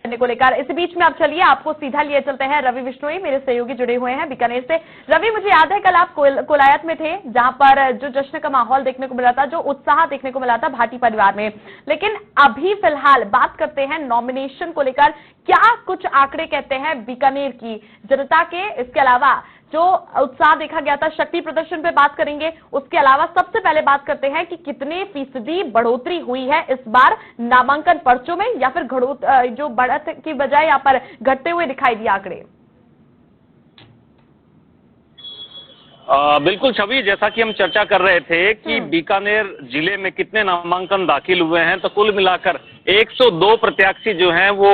करने को लेकर। इसी बीच में आप चलिए आपको सीधा लिए चलते हैं रवि बिश्नोई, मेरे सहयोगी जुड़े हुए हैं बीकानेर से। रवि, मुझे याद है कल आप कोलायत में थे, जहां पर जो जश्न का माहौल देखने को मिला था, जो उत्साह देखने को मिला था भाटी परिवार में। लेकिन अभी फिलहाल बात करते हैं नॉमिनेशन को लेकर, क्या कुछ आंकड़े कहते हैं बीकानेर की जनता के। इसके अलावा जो उत्साह देखा गया था, शक्ति प्रदर्शन पे बात करेंगे। उसके अलावा सबसे पहले बात करते हैं कि कितने फीसदी बढ़ोतरी हुई है इस बार नामांकन पर्चों में, या फिर जो बढ़त की बजाय यहाँ पर घटते हुए दिखाई दिए आंकड़े। बिल्कुल छवि, जैसा कि हम चर्चा कर रहे थे कि बीकानेर जिले में कितने नामांकन दाखिल हुए हैं, तो कुल मिलाकर 102 प्रत्याशी जो हैं वो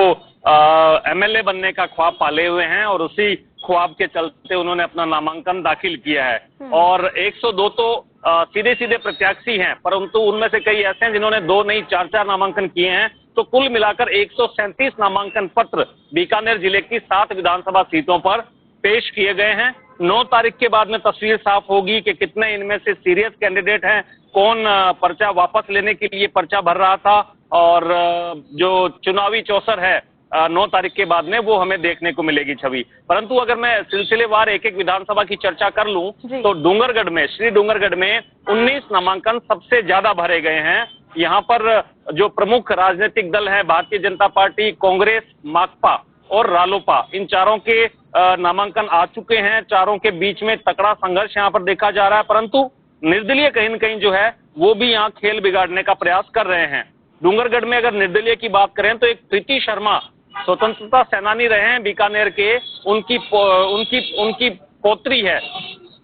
एमएलए बनने का ख्वाब पाले हुए हैं और उसी ख्वाब के चलते उन्होंने अपना नामांकन दाखिल किया है। और 102 तो सीधे सीधे प्रत्याशी हैं, परंतु उनमें से कई ऐसे हैं जिन्होंने 2 नहीं 4 नामांकन किए हैं। तो कुल मिलाकर 137 नामांकन पत्र बीकानेर जिले की 7 विधानसभा सीटों पर पेश किए गए हैं। 9 तारीख के बाद में तस्वीर साफ होगी कि कितने इनमें से सीरियस कैंडिडेट हैं, कौन पर्चा वापस लेने के लिए पर्चा भर रहा था, और जो चुनावी चौसर है 9 तारीख के बाद में वो हमें देखने को मिलेगी छवि। परंतु अगर मैं सिलसिलेवार एक एक विधानसभा की चर्चा कर लूं तो डूंगरगढ़ में, श्री डूंगरगढ़ में 19 नामांकन सबसे ज्यादा भरे गए हैं। यहाँ पर जो प्रमुख राजनीतिक दल है, भारतीय जनता पार्टी, कांग्रेस, माकपा और रालोपा, इन चारों के नामांकन आ चुके हैं। चारों के बीच में तगड़ा संघर्ष यहाँ पर देखा जा रहा है, परंतु निर्दलीय कहीं न कहीं जो है वो भी यहाँ खेल बिगाड़ने का प्रयास कर रहे हैं। डूंगरगढ़ में अगर निर्दलीय की बात करें तो एक प्रीति शर्मा स्वतंत्रता सेनानी रहे हैं बीकानेर के, उनकी पोत्री है,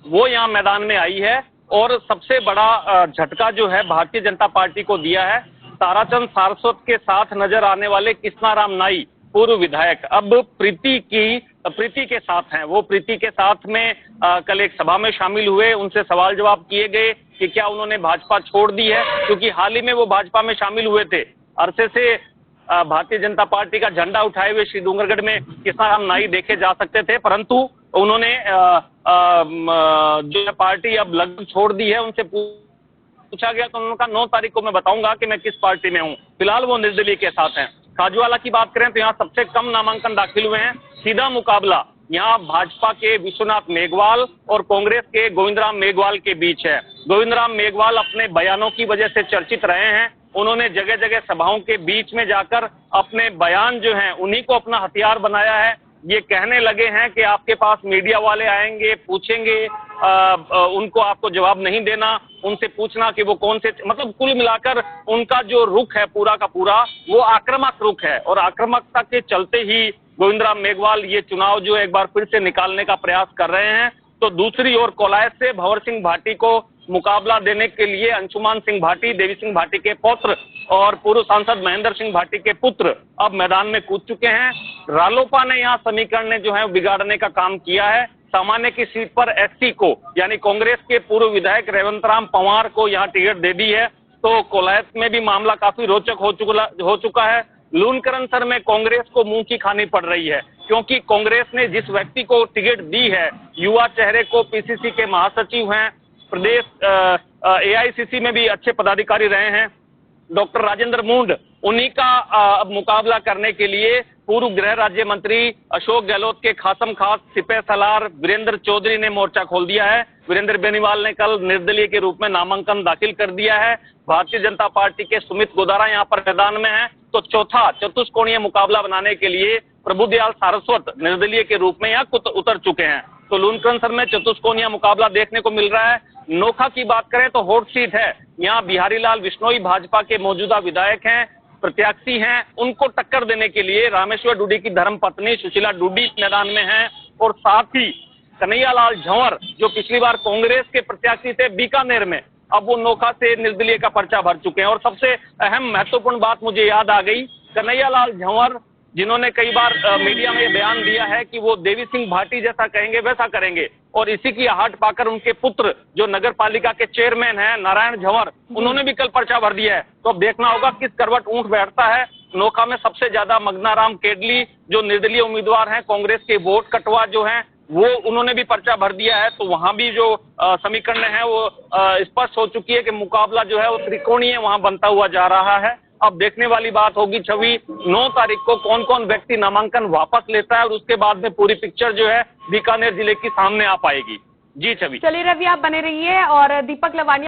वो यहाँ मैदान में आई है। और सबसे बड़ा झटका जो है भारतीय जनता पार्टी को दिया है ताराचंद सारस्वत के साथ नजर आने वाले कृष्णाराम नाई, पूर्व विधायक, अब प्रीति के साथ हैं। वो प्रीति के साथ में कल एक सभा में शामिल हुए, उनसे सवाल जवाब किए गए कि क्या उन्होंने भाजपा छोड़ दी है, क्योंकि हाल ही में वो भाजपा में शामिल हुए थे। अरसे से भारतीय जनता पार्टी का झंडा उठाए हुए श्री डूंगरगढ़ में कृष्णाराम नाई देखे जा सकते थे, परंतु उन्होंने जो पार्टी अब लगभग छोड़ दी है। उनसे पूछा गया तो उन्होंने कहा 9 तारीख को मैं बताऊंगा कि मैं किस पार्टी में हूं। फिलहाल वो निर्दलीय के साथ हैं। खाजूवाला की बात करें तो यहाँ सबसे कम नामांकन दाखिल हुए हैं। सीधा मुकाबला यहाँ भाजपा के विश्वनाथ मेघवाल और कांग्रेस के गोविंदराम मेघवाल के बीच है। गोविंदराम मेघवाल अपने बयानों की वजह से चर्चित रहे हैं। उन्होंने जगह जगह सभाओं के बीच में जाकर अपने बयान जो हैं उन्हीं को अपना हथियार बनाया है। ये कहने लगे हैं कि आपके पास मीडिया वाले आएंगे, पूछेंगे, उनको आपको जवाब नहीं देना, उनसे पूछना कि वो कौन से, मतलब कुल मिलाकर उनका जो रुख है पूरा का पूरा वो आक्रामक रुख है। और आक्रामकता के चलते ही गोविंदराम मेघवाल ये चुनाव जो एक बार फिर से निकालने का प्रयास कर रहे हैं। तो दूसरी ओर कोलायत से भंवर सिंह भाटी को मुकाबला देने के लिए अंशुमान सिंह भाटी, देवी सिंह भाटी के पौत्र और पूर्व सांसद महेंद्र सिंह भाटी के पुत्र अब मैदान में कूद चुके हैं। रालोपा ने यहाँ समीकरण ने जो है बिगाड़ने का काम किया है। सामान्य की सीट पर एसटी को, यानी कांग्रेस के पूर्व विधायक रेवंत राम पंवार को यहाँ टिकट दे दी है। तो कोलायत में भी मामला काफी रोचक हो चुका है। लूनकरणसर में कांग्रेस को मुंह की खानी पड़ रही है, क्योंकि कांग्रेस ने जिस व्यक्ति को टिकट दी है, युवा चेहरे को, पीसीसी के महासचिव हैं, प्रदेश एआईसीसी में भी अच्छे पदाधिकारी रहे हैं, डॉक्टर राजेंद्र मूंड, उन्हीं का अब मुकाबला करने के लिए पूर्व गृह राज्य मंत्री अशोक गहलोत के खासम खास सिपह सलार वीरेंद्र चौधरी ने मोर्चा खोल दिया है। वीरेंद्र बेनीवाल ने कल निर्दलीय के रूप में नामांकन दाखिल कर दिया है। भारतीय जनता पार्टी के सुमित गोदारा यहाँ पर मैदान में है। तो चौथा चतुष्कोणीय मुकाबला बनाने के लिए प्रभुदयाल सारस्वत निर्दलीय के रूप में यहाँ उतर चुके हैं। तो लूनकरणसर में चतुष्कोणीय मुकाबला देखने को मिल रहा है। नोखा की बात करें तो हॉट सीट है, यहाँ बिहारी लाल बिश्नोई भाजपा के मौजूदा विधायक हैं, प्रत्याशी हैं। उनको टक्कर देने के लिए रामेश्वर डूडी की धर्मपत्नी सुशीला डूडी मैदान में हैं, और साथ ही कन्हैया लाल झंवर जो पिछली बार कांग्रेस के प्रत्याशी थे बीकानेर में, अब वो नोखा से निर्दलीय का पर्चा भर चुके हैं। और सबसे अहम महत्वपूर्ण बात मुझे याद आ गई, कन्हैया लाल झंवर जिन्होंने कई बार मीडिया में बयान दिया है कि वो देवी सिंह भाटी जैसा कहेंगे वैसा करेंगे, और इसी की आहट पाकर उनके पुत्र जो नगर पालिका के चेयरमैन हैं नारायण झंवर, उन्होंने भी कल पर्चा भर दिया है। तो अब देखना होगा किस करवट ऊंट बैठता है। नोखा में सबसे ज्यादा मगनाराम केडली जो निर्दलीय उम्मीदवार हैं, कांग्रेस के वोट कटवा जो हैं वो उन्होंने भी पर्चा भर दिया है। तो वहां भी जो समीकरण है वो स्पष्ट हो चुकी है कि मुकाबला जो है वो त्रिकोणीय वहां बनता हुआ जा रहा है। अब देखने वाली बात होगी छवि 9 तारीख को कौन कौन व्यक्ति नामांकन वापस लेता है और उसके बाद में पूरी पिक्चर जो है बीकानेर जिले की सामने आ पाएगी। जी छवि। चलिए रवि, आप बने रहिए और दीपक लवानिया